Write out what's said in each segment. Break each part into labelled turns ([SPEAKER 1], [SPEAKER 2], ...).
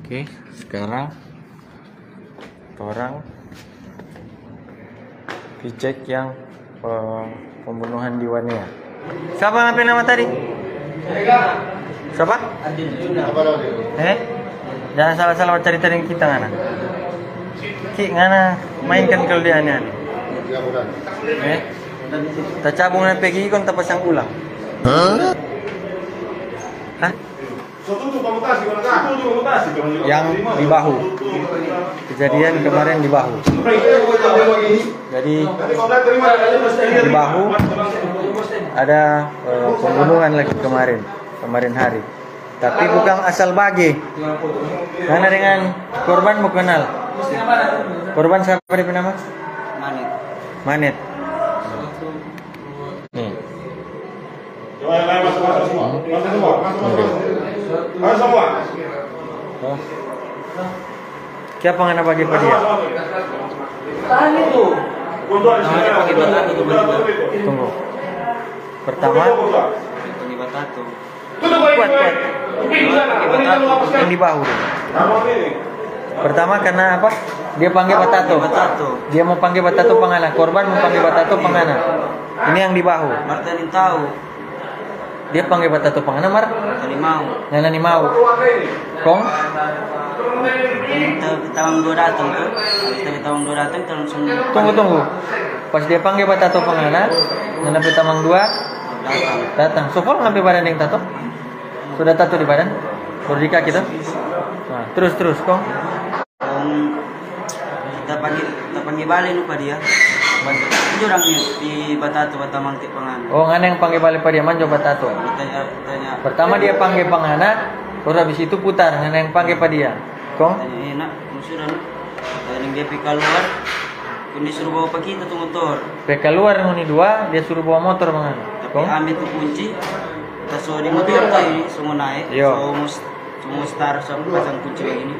[SPEAKER 1] Oke, sekarang orang dicek yang pembunuhan di Wania. Siapa ngambil nama tadi? Siapa? Jangan salah-salah cerita dengan kita ngana. Ki ngana mainkan kalau dia aneh. Tak cabung na pergi kon tak pasang ulang. Hah? Yang di bahu. Kejadian kemarin di bahu. Jadi di bahu ada pembunuhan lagi kemarin hari. Tapi bukan asal bagi. Karena dengan korban bukan kenal. Korban siapa dia nama? Manet. Nih. Siapa yang bagi pada dia? Tunggu. Pertama kuat. Yang di bahu. Pertama karena apa? Dia panggil batato. Dia mau panggil batato pangana. Korban mau panggil batato pangana. Ini yang di bahu.
[SPEAKER 2] Martani tahu.
[SPEAKER 1] Dia panggil batato pangana mar? Nani mau. Kong?
[SPEAKER 2] Tahun 2 datang tuh. Tahun 2 datang langsung.
[SPEAKER 1] Tunggu. Pas dia panggil batato pangana, nana tamang 2 datang. So far ngambil badan yang tato? Sudah tato di badan? Baru di kaki tuh? Nah, terus Kong.
[SPEAKER 2] Kita panggil balik lupa dia. Orangnya di batato batamang ti pangana.
[SPEAKER 1] Oh, ngana yang panggil balik pada dia manjo batato.
[SPEAKER 2] Tanya.
[SPEAKER 1] Pertama dia panggil pangana, baru habis itu putar ngana yang panggil pada dia. Kong?
[SPEAKER 2] Tanya enak, musuh dan yang dia pergi keluar. Kundi suruh bawa pergi kita tuh motor.
[SPEAKER 1] Pergi keluar nguni 2, dia suruh bawa motor mangana.
[SPEAKER 2] Tapi ambil tuh kunci. Kita suruh di motor tadi semua naik. Semua star sama pasang kunci begini.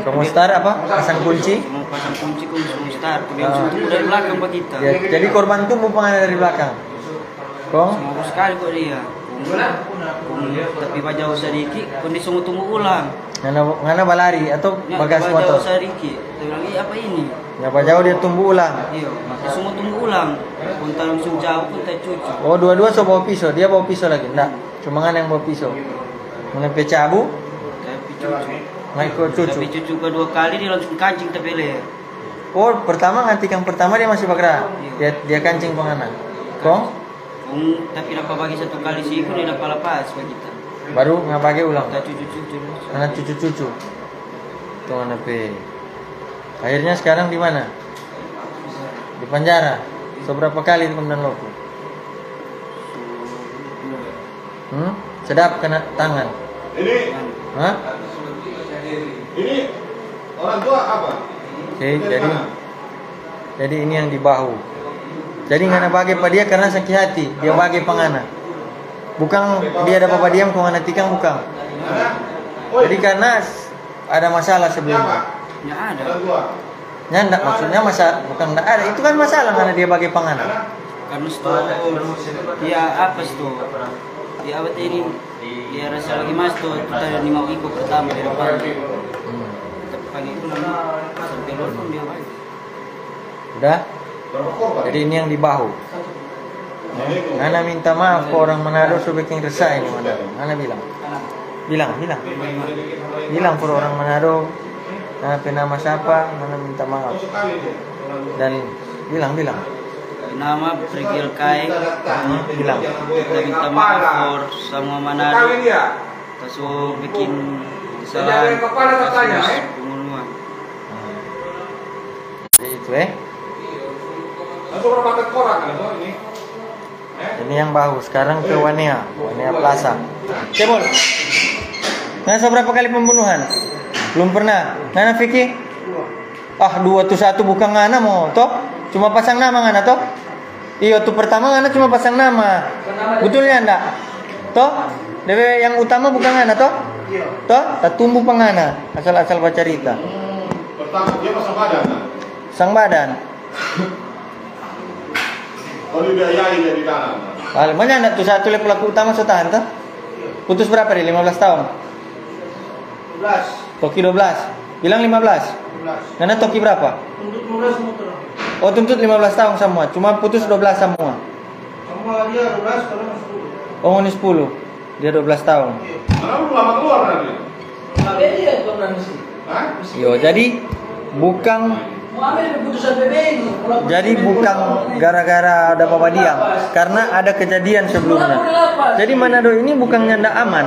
[SPEAKER 1] Semua star apa? Pasang kunci?
[SPEAKER 2] Semua pasang kunci semua star. Kemudian tunggu dari belakang pak kita.
[SPEAKER 1] Ya, jadi korban tuh mau pengana dari belakang. Kong?
[SPEAKER 2] Semua sekali kok dia. Tapi pak jauh sedikit. Kondisi semua tunggu ulang.
[SPEAKER 1] Ngana balari atau bagas motor?
[SPEAKER 2] Jauh sedikit. Dia bilang apa ini?
[SPEAKER 1] Nyapa jauh dia tunggu ulang.
[SPEAKER 2] Iya. Semua tunggu ulang. Punta langsung jauh pun tak cucu.
[SPEAKER 1] Oh, dua-dua so bawa pisau. Dia bawa pisau lagi. Enggak. Cuma ngana yang bawa pisau. Menempe cabu.
[SPEAKER 2] Tapi cucu kedua kali dia langsung kancing tepele.
[SPEAKER 1] Oh, pertama ngantikan pertama dia masih bergerak. Dia kancing pengana. Kong?
[SPEAKER 2] Tapi dapat bagi satu kali sih dia dapat lepas bagi kita.
[SPEAKER 1] Baru ngabagi ulang.
[SPEAKER 2] Cucu.
[SPEAKER 1] Anak cucu. Tuh anak pe. Akhirnya sekarang di mana? Di penjara. Seberapa kali kemudian loku? Sedap kena tangan. Hah?
[SPEAKER 3] Ini orang tua apa?
[SPEAKER 1] Oke, jadi ini yang di bahu. Jadi ngana bagi pada dia karena sakit hati, dia bagi pangana. Bukan dia ada papa diam kau ngana tikang bukan. Jadi karena ada masalah sebelumnya.
[SPEAKER 2] Ya ada.
[SPEAKER 1] Nyanda maksudnya bukan enggak ada. Itu kan masalah karena dia bagi pangana.
[SPEAKER 2] Karena itu ya apa itu? Ya apa ini? Dia rasa lagi mas tuh kita 5 minggu pertama di depan. Pagi itu sampai luar pun dia baik.
[SPEAKER 1] Udah? Jadi ini yang di bahu. Ngana minta maaf ke orang Manado supaya bikin resah ini Manado. Ngana bilang ke orang Manado. Nama siapa? Ngana minta maaf. Dan bilang.
[SPEAKER 2] Nama Prigil Kai.
[SPEAKER 1] Bilang.
[SPEAKER 2] Kita minta maaf for semua Manado. Kita bikin kesalahan pembunuhan.
[SPEAKER 1] Jadi itu Ini yang bahu. Sekarang ke Wania Plaza. Cebol. Ngana berapa kali pembunuhan? Belum pernah. Ngana Vicky? 2 tuh 1 bukan ngana mau toh? Cuma pasang nama ngana toh? Iya tuh pertama ngana cuma pasang nama. Betulnya enggak? Toh? Dewe yang utama bukan ngana toh? Toh? Tak tumbuh pangana. Asal-asal baca cerita.
[SPEAKER 3] Pertama dia pasang badan.
[SPEAKER 1] Sang badan.
[SPEAKER 3] Kalau dibiayai dari kanan.
[SPEAKER 1] Mana anak tuh satu pelaku utama so tahan tuh? Putus berapa dia? 15 tahun. Toki 12. Bilang 15. Nana toki berapa?
[SPEAKER 4] Untuk 15 motor.
[SPEAKER 1] Oh, tuntut 15 tahun semua. Cuma putus 12 semua.
[SPEAKER 4] Semua dia 12 kalau masuk 10.
[SPEAKER 1] Oh, ini 10. Dia 12 tahun.
[SPEAKER 3] Mana lu lama keluar nanti?
[SPEAKER 4] Tapi dia pernah mesti.
[SPEAKER 3] Hah?
[SPEAKER 1] Yo, jadi bukan
[SPEAKER 4] Mau ambil keputusan PBI.
[SPEAKER 1] jadi bukan gara-gara ada Bapak diam, karena ada kejadian sebelumnya. Jadi Manado ini bukannya ndak aman.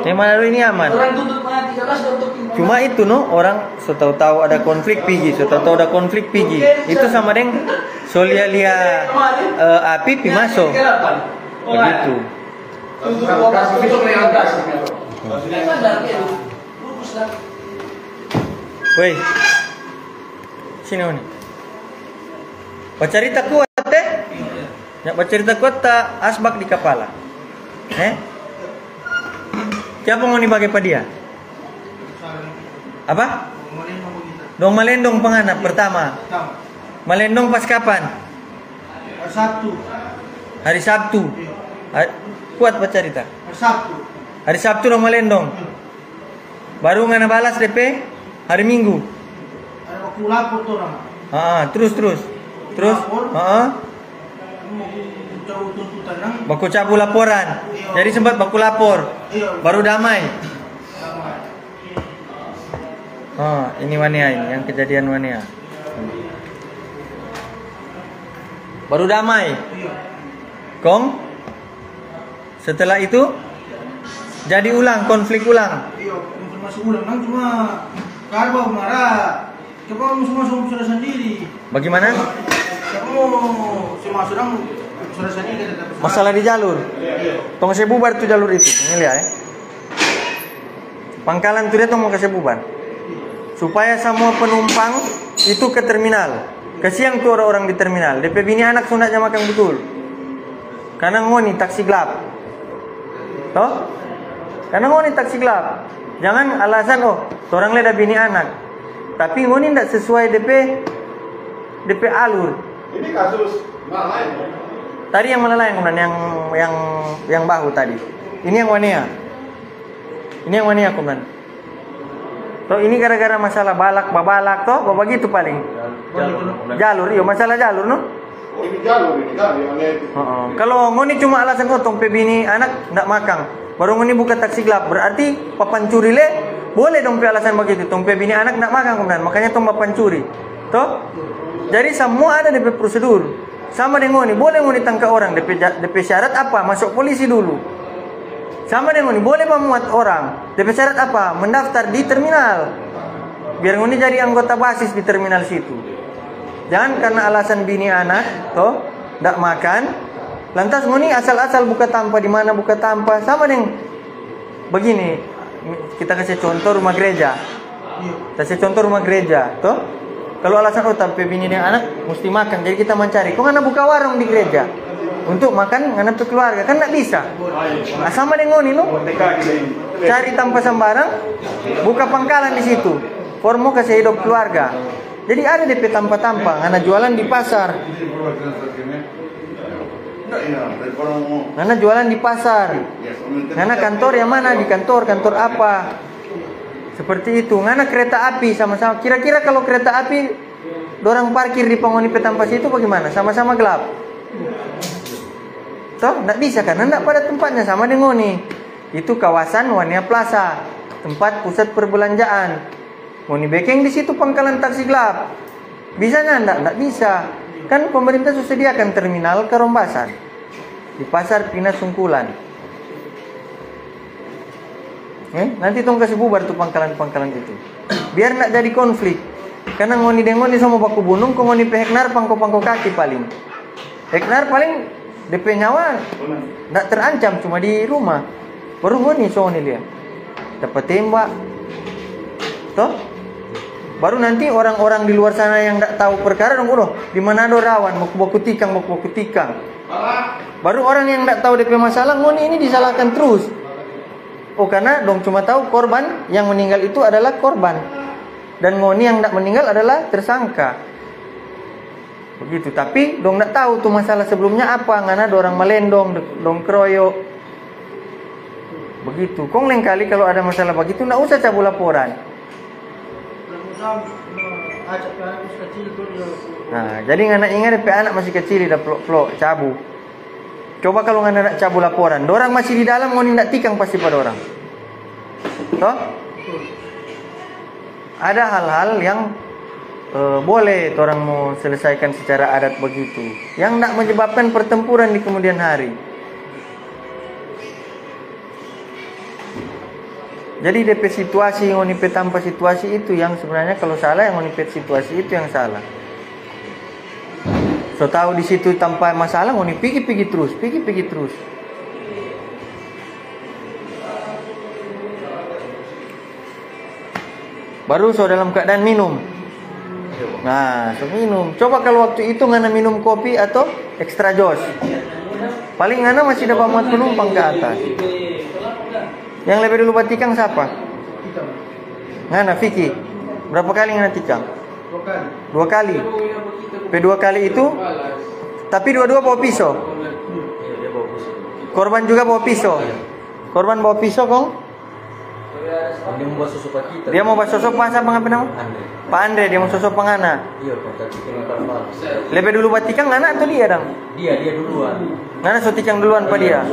[SPEAKER 1] Manado ini aman.
[SPEAKER 4] Orang tuntut mana 13 untuk
[SPEAKER 1] Cuma itu no, orang setahu-tahu ada konflik pigi, setahu-tahu ada konflik pigi. Itu sama dengan solia-lia api pi masuk. Begitu.
[SPEAKER 4] Tuntut 12 untuk 15.
[SPEAKER 1] Woi. Sini ni. Bercerita kuat Nak bercerita kuat tak asbak di kepala. Siapa mau dibagi pada dia? Apa? Dong Malendong penganap pertama. Malendong pas kapan?
[SPEAKER 4] Sabtu.
[SPEAKER 1] Hari Sabtu. Kuat bercerita.
[SPEAKER 4] Sabtu.
[SPEAKER 1] Hari Sabtu dong Malendong. Baru ngana balas DP hari Minggu.
[SPEAKER 4] Ada waktu lapor tuh orang.
[SPEAKER 1] Terus.
[SPEAKER 4] Jauh tuntutan nang.
[SPEAKER 1] Baku cabut laporan. Jadi sempat baku lapor. Baru damai. Ini Wania ini yang kejadian Wania. Baru damai. Kong. Setelah itu jadi ulang, konflik ulang.
[SPEAKER 4] Iya, informasi ulang nang cuma karbau marah. Coba semua sudah sendiri.
[SPEAKER 1] Bagaimana?
[SPEAKER 4] Kamu semua sudah sendiri.
[SPEAKER 1] Masalah di jalur. Tong saya bubar tuh jalur itu. Ini lihat ya. Pangkalan tuh dia tong mau kasih bubar. Supaya semua penumpang itu ke terminal. Kasihan tuh orang-orang di terminal. DP bini anak sunatnya makan betul. Karena ngoni taksi gelap. Toh? Karena ngoni taksi gelap. Jangan alasan orang lain ada bini anak. Tapi ngoni tidak sesuai DP alur.
[SPEAKER 3] Ini kasus malah lain.
[SPEAKER 1] Tadi yang mana lain kemudian yang bahu tadi. Ini yang Wania. Ini yang Wania kemudian. Toh ini gara-gara masalah babalak toh, begitu paling. Jalur, iya masalah jalur no.
[SPEAKER 3] Ini jalur yang itu.
[SPEAKER 1] Kalau ngoni cuma alasan tong bini anak ndak makan. Baru ngoni buka taksi gelap, berarti papan curi le boleh dong alasan begitu. Tong bini anak ndak makan kemudian, makanya tong papan curi. Toh? Jadi semua ada DP prosedur. Sama dengan ngoni, boleh ngoni tangkap orang. DP syarat apa? Masuk polisi dulu. Sama dengan ngoni, boleh memuat orang. DP syarat apa? Mendaftar di terminal. Biar ngoni jadi anggota basis di terminal situ. Jangan karena alasan bini anak, toh, ndak makan. Lantas ngoni asal-asal buka tanpa di mana buka tanpa. Sama dengan begini. Kita kasih contoh rumah gereja. Kasih contoh rumah gereja, toh. Kalau alasan tapi bini dengan anak mesti makan, jadi kita mencari. Kok ngana buka warung di gereja untuk makan ngana tuh keluarga, kan nggak bisa. Nah, sama dengan ngoni lo, cari tanpa sembarang, buka pangkalan di situ, formo kasih hidup keluarga. Jadi ada DP tanpa-tanpa, ngana jualan di pasar. Ngana jualan di pasar. Ngana kantor yang mana? Di kantor apa? Seperti itu. Ngana kereta api sama-sama. Kira-kira kalau kereta api dorang parkir di penghuni petampas itu bagaimana? Sama-sama gelap. Toh, enggak bisa karena enggak pada tempatnya sama dengan ngoni. Itu kawasan Wania Plaza, tempat pusat perbelanjaan. Ngoni bekeng di situ pangkalan taksi gelap. Bisanya enggak bisa. Kan pemerintah sudah sediakan terminal Kerombasan di Pasar Pina Sungkulan. Nanti tong kasih bubar tuh pangkalan-pangkalan itu. Biar nak jadi konflik. Karena ngoni dengan ngoni sama baku bunung, kok ngoni pe heknar pangko-pangko kaki paling. Heknar paling DP nyawa ndak terancam cuma di rumah. Baru ngoni soalnya lihat. Dapat tembak. Toh? Baru nanti orang-orang di luar sana yang ndak tahu perkara dong, di mana ada rawan baku tikang. Baru orang yang ndak tahu DP masalah ngoni ini disalahkan terus. Karena dong cuma tahu korban yang meninggal itu adalah korban. Dan ngoni yang tidak meninggal adalah tersangka. Begitu. Tapi dong tidak tahu tuh masalah sebelumnya apa. Ngana ada orang Malendong, dong keroyok. Begitu. Kong lain kali kalau ada masalah begitu, nggak usah cabut laporan. Nah, jadi ngana ingat anak masih kecil dah pelok cabut. Coba kalau ngana nak cabut laporan, dorang masih di dalam, ngoni nak tikang pasti pada orang. Toh? Ada hal-hal yang boleh orang mau selesaikan secara adat begitu, yang nak menyebabkan pertempuran di kemudian hari. Jadi DP situasi yang ngonipet tanpa situasi itu yang sebenarnya kalau salah, yang ngonipet situasi itu yang salah. So tahu di situ tanpa masalah ngoni pergi terus. Baru so dalam keadaan minum. Nah, so minum. Coba kalau waktu itu ngana minum kopi atau extra jos. Paling ngana masih dapat muat penumpang ke atas. Yang lebih dulu batikang siapa? Ngana, Vicky. Berapa kali ngana tikang? 2 kali. Dua kali itu, tapi dua-dua bawa pisau. Korban juga bawa pisau. Korban bawa pisau, Kong?
[SPEAKER 5] Dia mau bawa sosok kita.
[SPEAKER 1] Dia mau bawa sosok apa apa nama? Pak Andre, dia mau sosok pengana.
[SPEAKER 5] Iya, Pak, tapi kenapa?
[SPEAKER 1] Lebih dulu batikang ngana atau dia, Dang?
[SPEAKER 5] Dia duluan.
[SPEAKER 1] Ngana so tikang duluan Pak dia.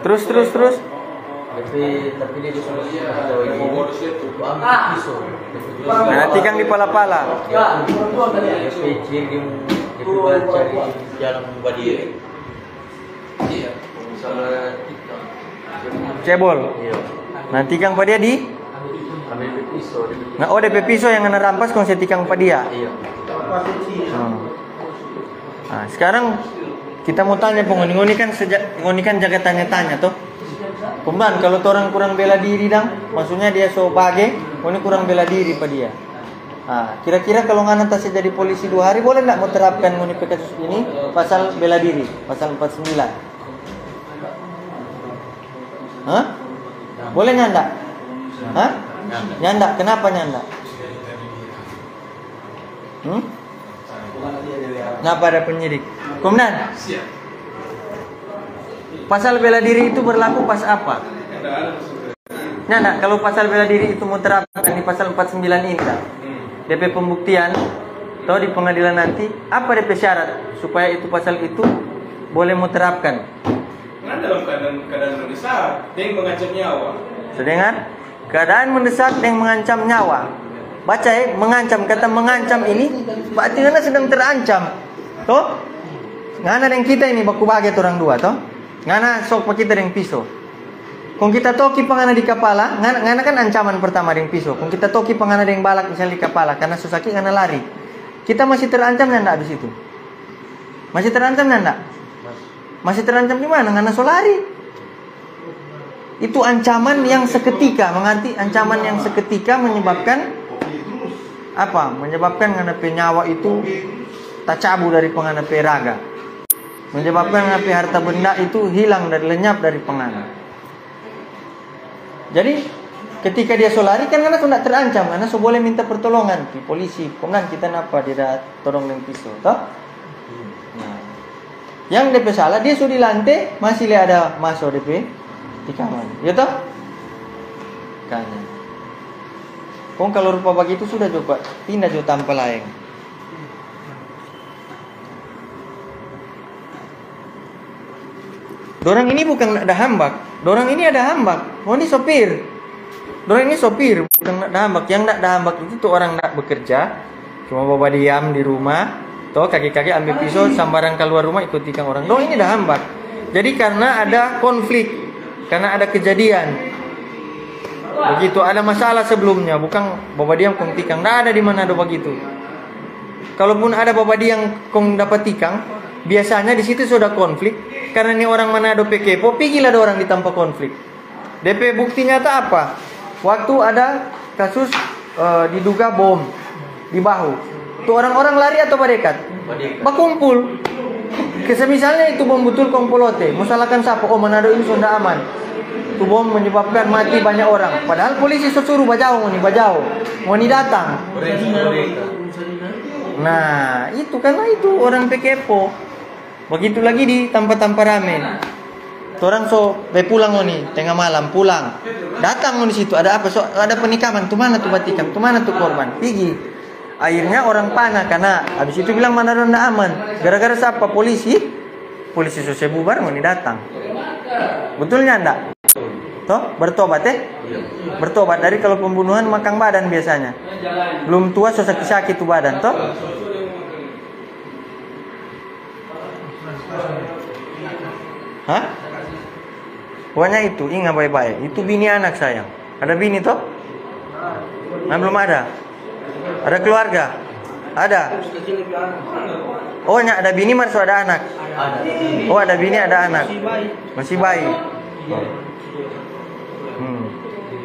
[SPEAKER 1] Terus.
[SPEAKER 5] Tapi dia disuruh ambil pisau.
[SPEAKER 1] Nah, tikang di pala-pala.
[SPEAKER 5] DP dia baca di jalan Badia. Iya. Misalnya tikang.
[SPEAKER 1] Cebol.
[SPEAKER 5] Iya.
[SPEAKER 1] Nah, tikang Pak dia di?
[SPEAKER 5] Ambil pisau.
[SPEAKER 1] Nah, oh DP pisau yang ngana rampas kong saya tikang Pak dia.
[SPEAKER 5] Iya.
[SPEAKER 1] Nah, sekarang kita mau tanya ngoni kan jaga tanya-tanya toh. Kumban kalau orang kurang bela diri Dang, maksudnya dia so bage, ngoni kurang bela diri Pak dia. Nah, kira-kira kalau ngana tas jadi polisi 2 hari boleh enggak mau terapkan ngoni kasus ini pasal bela diri, pasal 49. Hah? Boleh nyanda? Hah? Nyanda, kenapa nyanda? Kenapa ada penyidik? Komandan. Pasal bela diri itu berlaku pas apa? Nah, kalau pasal bela diri itu mau terapkan di pasal 49 ini dah. DP pembuktian atau di pengadilan nanti apa DP syarat supaya itu pasal itu boleh mau terapkan?
[SPEAKER 3] Karena dalam keadaan mendesak, dia mengancam nyawa.
[SPEAKER 1] Sedengar keadaan mendesak yang mengancam nyawa. Baca mengancam, kata mengancam ini berarti ngana sedang terancam. Toh? Ngana dengan kita ini baku baget orang dua toh? Ngana sok pak kita dengan pisau. Kung kita toki pangana di kepala, ngana kan ancaman pertama dengan pisau. Kung kita toki pangana dengan balak misalnya di kepala karena susaki ngana lari. Kita masih terancam nanda habis itu. Masih terancam nanda? Masih terancam di mana? Ngana solari. Itu ancaman yang seketika, menganti ancaman yang seketika menyebabkan apa? Menyebabkan ngana penyawa itu tak cabut dari pengana peraga. Menyebabkan ngana harta benda itu hilang dari lenyap dari pengana. Jadi ketika dia solari kan ngana sudah terancam, ngana so boleh minta pertolongan di polisi. Komandan kita napa dia dah tolong dengan pisau, toh? Nah, yang DP salah dia sudah di lantai masih lihat ada masuk DP di kamar, ya toh? Kanya. Kong kalau rupa begitu sudah coba pindah jauh tanpa lain. Dorang ini bukan ada hambak, dorang ini ada hambak. Oh ini sopir, dorang ini sopir, bukan ada hambak. Yang nak ada hambak itu tuh orang nak bekerja, cuma bawa diam di rumah, toh kaki-kaki ambil pisau, sambaran keluar rumah ikut tikang orang. Dorang ini ada hambak. Jadi karena ada konflik, karena ada kejadian, begitu ada masalah sebelumnya, bukan bawa diam kong tikang. Nggak ada di mana ada begitu. Kalaupun ada bawa diam kong dapat tikang, biasanya di situ sudah konflik. Karena ini orang Manado pekepo, pigilah ada orang ditampa konflik. DP bukti nyata apa? Waktu ada kasus diduga bom di bahu. Tuh orang-orang lari atau badekat? Bakumpul. Misalnya itu bom betul kompolote. Musalahkan siapa? Oh Manado ini sudah aman. Itu bom menyebabkan mati banyak orang. Padahal polisi suruh bajau, mau ni datang. Nah itu karena itu orang pekepo. Begitu lagi di tempat-tempat rame. Orang pulang nih, tengah malam pulang. Datang di situ ada apa? Ada penikaman. Tuh mana tuh batikam? Tuh mana tuh korban? Pergi. Akhirnya orang panah karena habis itu bilang mana ronda aman. Gara-gara siapa? Polisi selesai bubar mau datang. Betulnya enggak? Toh bertobat bertobat dari kalau pembunuhan makan badan biasanya. Belum tua sakit tuh badan toh. Hah? Pokoknya itu ingat baik-baik. Itu bini anak sayang. Ada bini toh? Nah, belum ada. Ada keluarga? Ada. Oh, ada bini masih ada anak. Oh, ada bini ada anak. Masih bayi.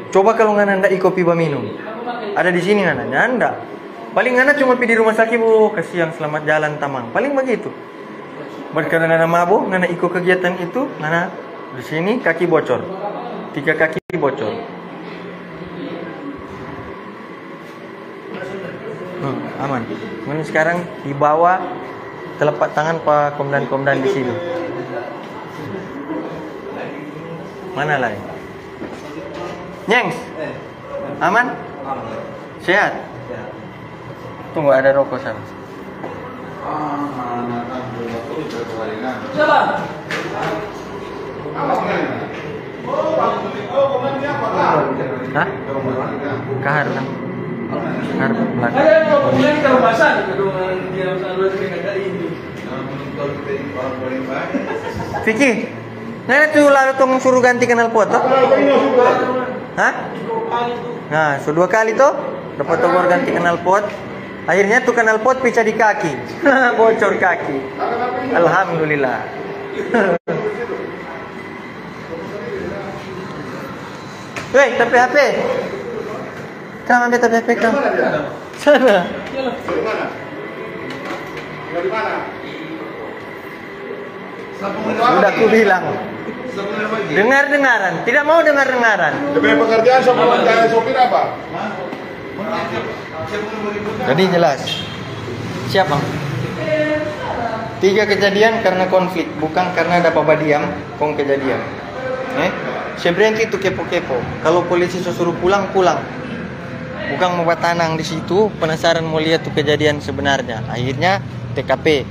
[SPEAKER 1] Coba kalau ngana ndak iko piba minum. Ada di sini ngana, ndak. Paling ngana cuma pergi di rumah sakit, Bu, kasihan selamat jalan tamang. Paling begitu. Berkarena ngana mabuk, ngana iko kegiatan itu, ngana di sini kaki bocor. 3 kaki bocor. Aman. Kemudian sekarang dibawa telapak tangan Pak Komandan di sini. Mana lagi? Nyengs, aman? Sehat? Tunggu ada rokok sana. Hah? Kahar kan? Kahar Vicky, nah itu lalu tong suruh ganti knalpot toh? Hah? Nah, sudah 2 kali toh dapat togor ganti knalpot. Akhirnya tuh knalpot pecah di kaki. Bocor kaki. Alhamdulillah. Woi, tapi HP. Kamu ambil tapi HP kamu. Sana.
[SPEAKER 3] Di mana?
[SPEAKER 1] Sudah aku bilang. Dengar-dengaran, tidak mau dengar-dengaran.
[SPEAKER 3] Demi pekerjaan sama kayak sopir apa?
[SPEAKER 1] Jadi jelas. Siapa? 3 kejadian karena konflik, bukan karena ada papa diam, kejadian. Sebenarnya itu kepo-kepo. Kalau polisi suruh pulang. Bukan mau tanang di situ, penasaran mau lihat tuh kejadian sebenarnya. Akhirnya TKP